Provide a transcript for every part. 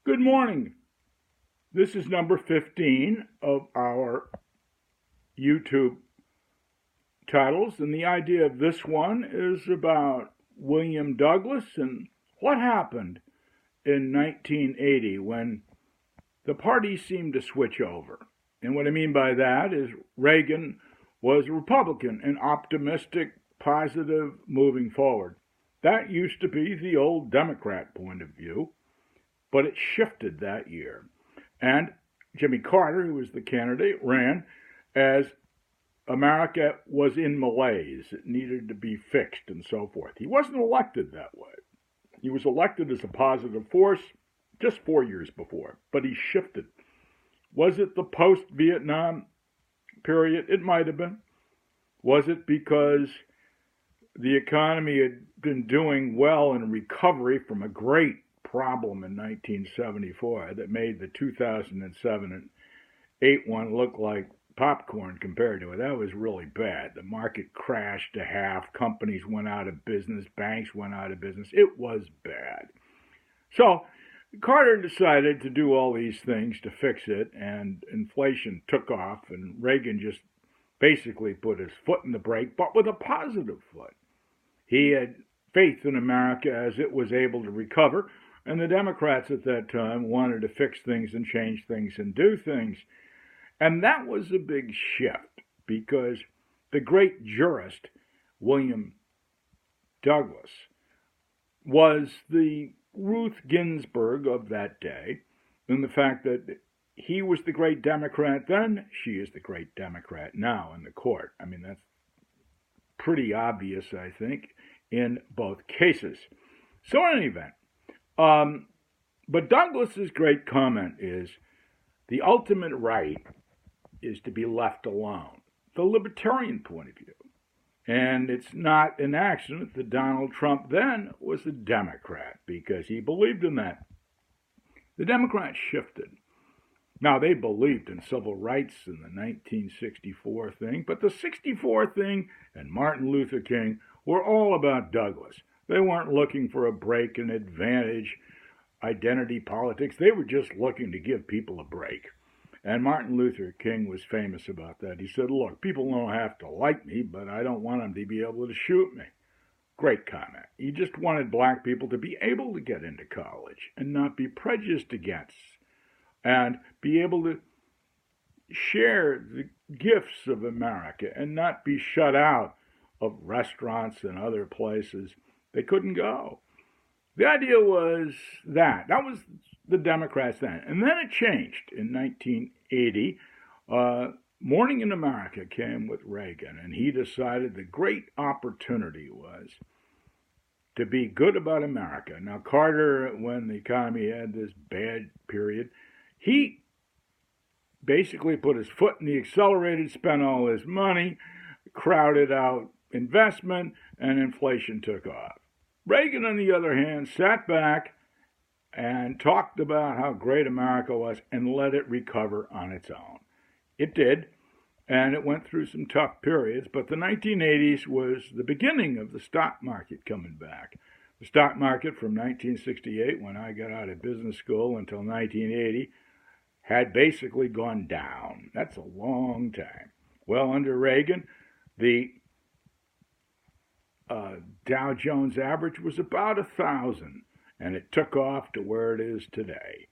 Good morning. This is number 15 of our YouTube titles, and the idea of this one is about William Douglas and what happened in 1980 when the parties seemed to switch over. And what I mean by that is Reagan was a Republican and optimistic, positive, moving forward. That used to be the old Democrat point of view, but it shifted that year. And Jimmy Carter, who was the candidate, ran as America was in malaise. It needed to be fixed and so forth. He wasn't elected that way. He was elected as a positive force just 4 years before, but he shifted. Was it the post-Vietnam period? It might have been. Was it because the economy had been doing well in recovery from a great problem in 1974 that made the 2007 and 8 one look like popcorn compared to it? That was really bad. The market crashed to half. Companies went out of business. Banks went out of business. It was bad. So Carter decided to do all these things to fix it, and inflation took off, and Reagan just basically put his foot in the brake, but with a positive foot. He had faith in America as it was able to recover, and the Democrats at that time wanted to fix things and change things and do things. And that was a big shift because the great jurist, William Douglas, was the Ruth Ginsburg of that day, in the fact that he was the great Democrat then, she is the great Democrat now in the court. I mean, that's pretty obvious, I think, in both cases. So in any event, but Douglas's great comment is, the ultimate right is to be left alone, the libertarian point of view. And it's not an accident that Donald Trump then was a Democrat, because he believed in that. The Democrats shifted. Now, they believed in civil rights in the 1964 thing, but the 64 thing and Martin Luther King were all about Douglas. They weren't looking for a break in advantage identity politics. They were just looking to give people a break. And Martin Luther King was famous about that. He said, look, people don't have to like me, but I don't want them to be able to shoot me. Great comment. He just wanted black people to be able to get into college and not be prejudiced against, and be able to share the gifts of America and not be shut out of restaurants and other places they couldn't go. The idea was that was the Democrats then. And then it changed in 1980. Morning in America came with Reagan, and he decided the great opportunity was to be good about America. Now, Carter, when the economy had this bad period, he basically put his foot in the accelerator, spent all his money, crowded out investment, and inflation took off. Reagan, on the other hand, sat back and talked about how great America was and let it recover on its own. It did, and it went through some tough periods, but the 1980s was the beginning of the stock market coming back. The stock market from 1968, when I got out of business school, until 1980, had basically gone down. That's a long time. Well, under Reagan, the Dow Jones average was about 1,000, and it took off to where it is today,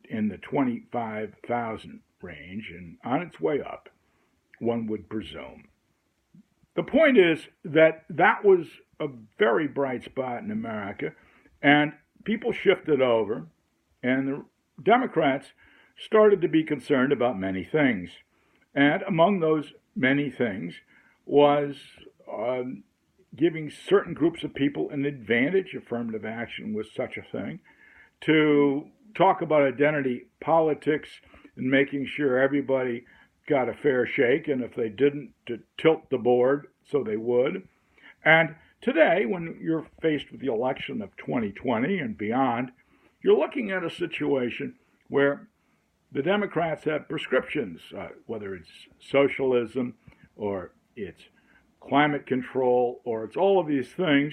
in the 25,000 range, and on its way up, one would presume. The point is that was a very bright spot in America, and people shifted over, and the Democrats started to be concerned about many things. And among those many things was giving certain groups of people an advantage. Affirmative action was such a thing. To talk about identity politics and making sure everybody got a fair shake, and if they didn't, to tilt the board so they would. And today, when you're faced with the election of 2020 and beyond, you're looking at a situation where the Democrats have prescriptions, whether it's socialism or it's climate control or it's all of these things,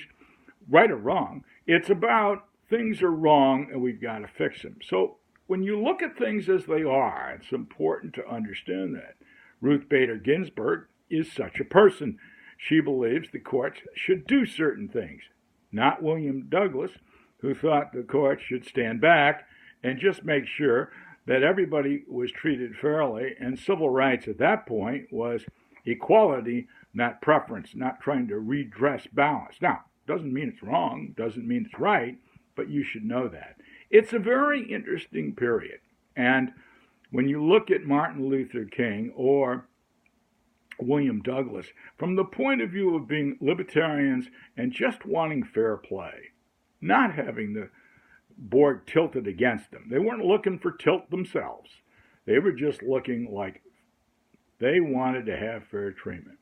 right or wrong. It's about things are wrong and we've got to fix them. So when you look at things as they are, it's important to understand that. Ruth Bader Ginsburg is such a person. She believes the courts should do certain things, not William Douglas, who thought the courts should stand back and just make sure that everybody was treated fairly, and civil rights at that point was equality, not preference, not trying to redress balance. Now, doesn't mean it's wrong, doesn't mean it's right, but you should know that. It's a very interesting period. And when you look at Martin Luther King or William Douglas, from the point of view of being libertarians and just wanting fair play, not having the board tilted against them. They weren't looking for tilt themselves. They were just looking like they wanted to have fair treatment.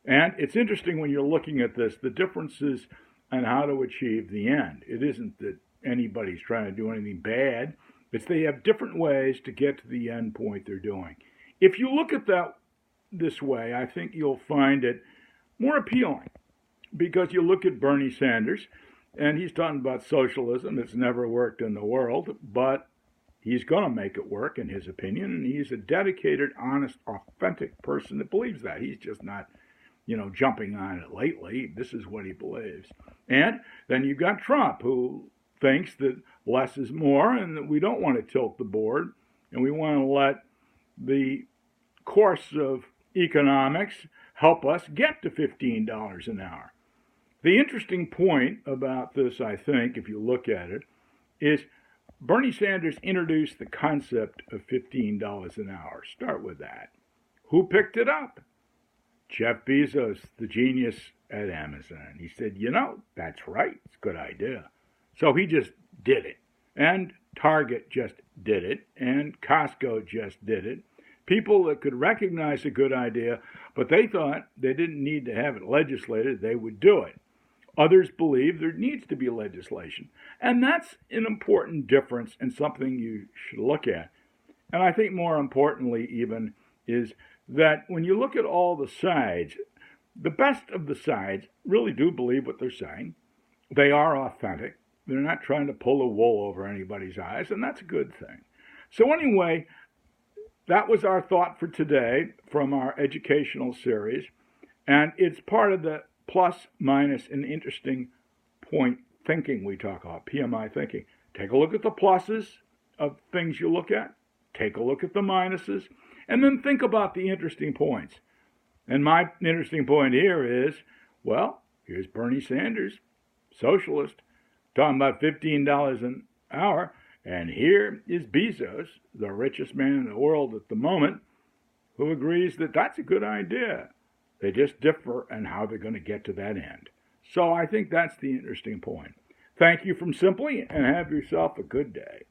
And it's interesting when you're looking at this, the differences on how to achieve the end. It isn't that anybody's trying to do anything bad. It's they have different ways to get to the end point they're doing. If you look at that this way, I think you'll find it more appealing, because you look at Bernie Sanders, and he's talking about socialism. It's never worked in the world, but he's going to make it work, in his opinion, and he's a dedicated, honest, authentic person that believes that. He's just not, jumping on it lately. This is what he believes. And then you've got Trump, who thinks that less is more and that we don't want to tilt the board, and we want to let the course of economics help us get to $15 an hour. The interesting point about this, I think, if you look at it, is Bernie Sanders introduced the concept of $15 an hour. Start with that. Who picked it up? Jeff Bezos, the genius at Amazon. He said, that's right. It's a good idea. So he just did it. And Target just did it. And Costco just did it. People that could recognize a good idea, but they thought they didn't need to have it legislated, they would do it. Others believe there needs to be legislation. And that's an important difference and something you should look at. And I think more importantly even is that when you look at all the sides, the best of the sides really do believe what they're saying. They are authentic. They're not trying to pull the wool over anybody's eyes, and that's a good thing. So anyway, that was our thought for today from our educational series, and it's part of the plus, minus, and interesting point thinking we talk about, PMI thinking. Take a look at the pluses of things you look at, take a look at the minuses, and then think about the interesting points. And my interesting point here is, here's Bernie Sanders, socialist, talking about $15 an hour, and here is Bezos, the richest man in the world at the moment, who agrees that that's a good idea. They just differ in how they're going to get to that end. So I think that's the interesting point. Thank you from Simply, and have yourself a good day.